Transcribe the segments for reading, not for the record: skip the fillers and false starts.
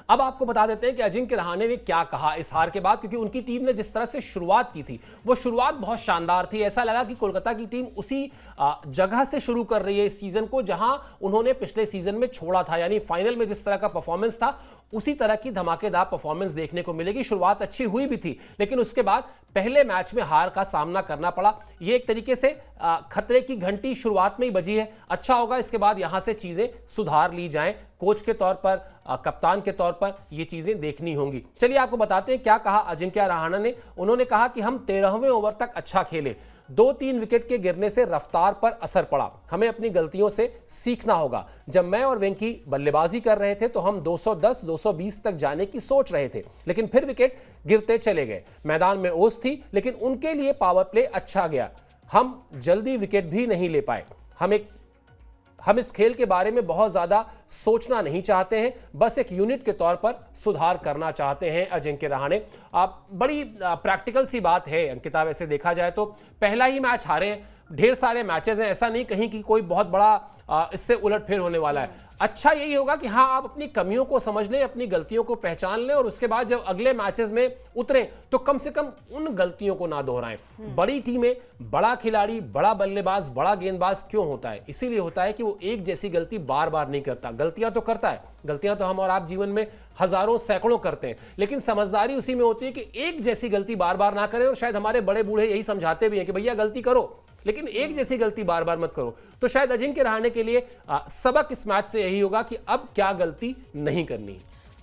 अब आपको बता देते हैं कि अजिंक्य रहाणे ने क्या कहा इस हार के बाद, क्योंकि उनकी टीम ने जिस तरह से शुरुआत की थी वो शुरुआत बहुत शानदार थी। ऐसा लगा कि कोलकाता की टीम उसी जगह से शुरू कर रही है इस सीजन को जहां उन्होंने पिछले सीजन में छोड़ा था, यानी फाइनल में जिस तरह का परफॉर्मेंस था उसी तरह की धमाकेदार परफॉर्मेंस देखने को मिलेगी। शुरुआत अच्छी हुई भी थी, लेकिन उसके बाद पहले मैच में हार का सामना करना पड़ा। ये एक तरीके से खतरे की घंटी शुरुआत में ही बजी है। अच्छा होगा इसके बाद यहां से चीजें सुधार ली जाएं। कोच के तौर पर, कप्तान के तौर पर ये चीजें देखनी होंगी। चलिए आपको बताते हैं क्या कहा अजिंक्य रहाणे ने। उन्होंने कहा कि हम 13वें ओवर तक अच्छा खेले, 2-3 विकेट के गिरने से रफ्तार पर असर पड़ा, हमें अपनी गलतियों से सीखना होगा। जब मैं और वेंकी बल्लेबाजी कर रहे थे तो हम 210-220 तक जाने की सोच रहे थे, लेकिन फिर विकेट गिरते चले गए। मैदान में ओस थी, लेकिन उनके लिए पावर प्ले अच्छा गया। हम जल्दी विकेट भी नहीं ले पाए। हम इस खेल के बारे में बहुत ज्यादा सोचना नहीं चाहते हैं, बस एक यूनिट के तौर पर सुधार करना चाहते हैं अजिंक्य रहाणे। बड़ी प्रैक्टिकल सी बात है अंकिता। वैसे देखा जाए तो पहला ही मैच हारे हैं, ढेर सारे मैचेस हैं, ऐसा नहीं कहीं कि कोई बहुत बड़ा इससे उलटफेर होने वाला है। अच्छा यही होगा कि हाँ, आप अपनी कमियों को समझ लें, अपनी गलतियों को पहचान लें और उसके बाद जब अगले मैचेस में उतरें तो कम से कम उन गलतियों को ना दोहराएं। बड़ी टीमें, बड़ा खिलाड़ी, बड़ा बल्लेबाज, बड़ा गेंदबाज क्यों होता है? इसीलिए होता है कि वो एक जैसी गलती बार बार नहीं करता। गलतियां तो करता है, गलतियां तो हम और आप जीवन में हजारों सैकड़ों करते हैं, लेकिन समझदारी उसी में होती है कि एक जैसी गलती बार बार ना करें। और शायद हमारे बड़े बूढ़े यही समझाते भी हैं कि भैया गलती करो, लेकिन एक जैसी गलती बार बार मत करो। तो शायद अजिंक्य रहाणे के लिए सबक इस मैच से यही होगा कि अब क्या गलती नहीं करनी।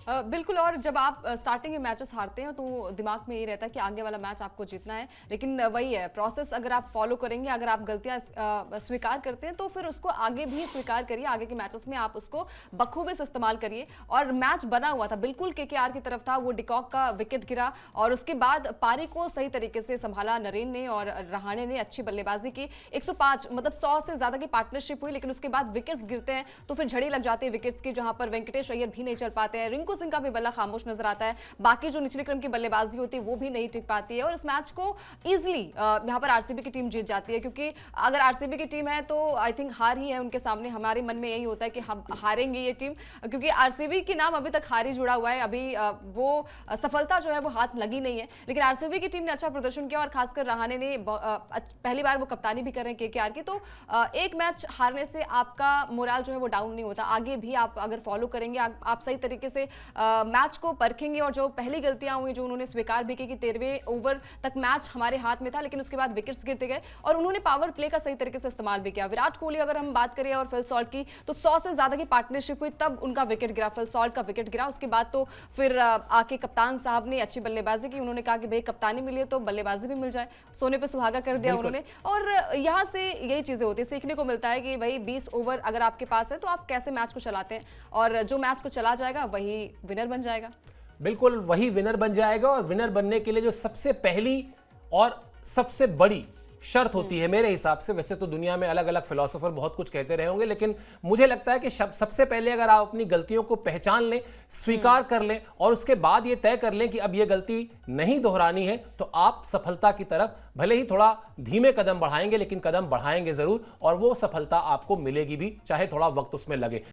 बिल्कुल। और जब आप स्टार्टिंग में मैचेस हारते हैं तो दिमाग में ये रहता है कि आगे वाला मैच आपको जीतना है, लेकिन वही है प्रोसेस। अगर आप फॉलो करेंगे, अगर आप गलतियां स्वीकार करते हैं तो फिर उसको आगे भी स्वीकार करिए, आगे के मैचेस में आप उसको बखूबी से इस्तेमाल करिए। और मैच बना हुआ था, बिल्कुल केकेआर की तरफ था। वो डिकॉक का विकेट गिरा और उसके बाद पारी को सही तरीके से संभाला नरेन ने और रहाणे ने अच्छी बल्लेबाजी की। 105 मतलब 100 से ज्यादा की पार्टनरशिप हुई, लेकिन उसके बाद विकेट्स गिरते हैं तो फिर झड़ी लग जाती है विकेट्स की, जहां पर वेंकटेश अय्यर भी नहीं चल पाते हैं। रिंकू सिंह का भी बल्ला खामोश नजर आता है। बाकी जो निचले क्रम की बल्लेबाजी होती है वो भी नहीं टिक पाती है और इस मैच को इजीली यहां पर आरसीबी की टीम जीत जाती है। क्योंकि अगर आरसीबी की टीम है तो आई थिंक हार ही है उनके सामने। हमारे मन में यही होता है कि हम हारेंगे ये टीम, क्योंकि आरसीबी के नाम अभी तक हार ही जुड़ा हुआ है। अभी वो सफलता जो है वो हाथ लगी नहीं है, लेकिन आरसीबी की टीम ने अच्छा प्रदर्शन किया और खासकर रहाणे ने पहली बार वो कप्तानी भी कर रहे हैं केकेआर की। तो एक मैच हारने से आपका मोराल जो है वो डाउन नहीं होता। आगे भी आप अगर फॉलो करेंगे, आप सही तरीके से मैच को परखेंगे और जो पहली गलतियां हुई जो उन्होंने स्वीकार भी की कि 13वें ओवर तक मैच हमारे हाथ में था, लेकिन उसके बाद विकेट्स गिरते गए और उन्होंने पावर प्ले का सही तरीके से इस्तेमाल भी किया। विराट कोहली अगर हम बात करें और फिल सॉल्ट की, तो 100 से ज्यादा की पार्टनरशिप हुई तब उनका विकेट गिरा, फिल सॉल्ट का विकेट गिरा। उसके बाद तो फिर आके कप्तान साहब ने अच्छी बल्लेबाजी की। उन्होंने कहा कि भाई कप्तानी मिली है तो बल्लेबाजी भी मिल जाए, सोने पे सुहागा कर दिया उन्होंने। और यहाँ से यही चीजें होती है, सीखने को मिलता है कि भाई 20 ओवर अगर आपके पास है तो आप कैसे मैच को चलाते हैं, और जो मैच को चला जाएगा वही विनर बन जाएगा। बिल्कुल वही विनर बन जाएगा। और विनर बनने के लिए जो सबसे पहली और सबसे बड़ी शर्त होती है मेरे हिसाब से, वैसे तो दुनिया में अलग अलग फिलोसोफर बहुत कुछ कहते रहे होंगे, लेकिन मुझे लगता है कि सबसे पहले अगर आप अपनी गलतियों को पहचान लें, स्वीकार कर लें और उसके बाद ये तय कर लें कि अब ये गलती नहीं दोहरानी है, तो आप सफलता की तरफ भले ही थोड़ा धीमे कदम बढ़ाएंगे, लेकिन कदम बढ़ाएंगे जरूर और वो सफलता आपको मिलेगी भी, चाहे थोड़ा वक्त उसमें लगे।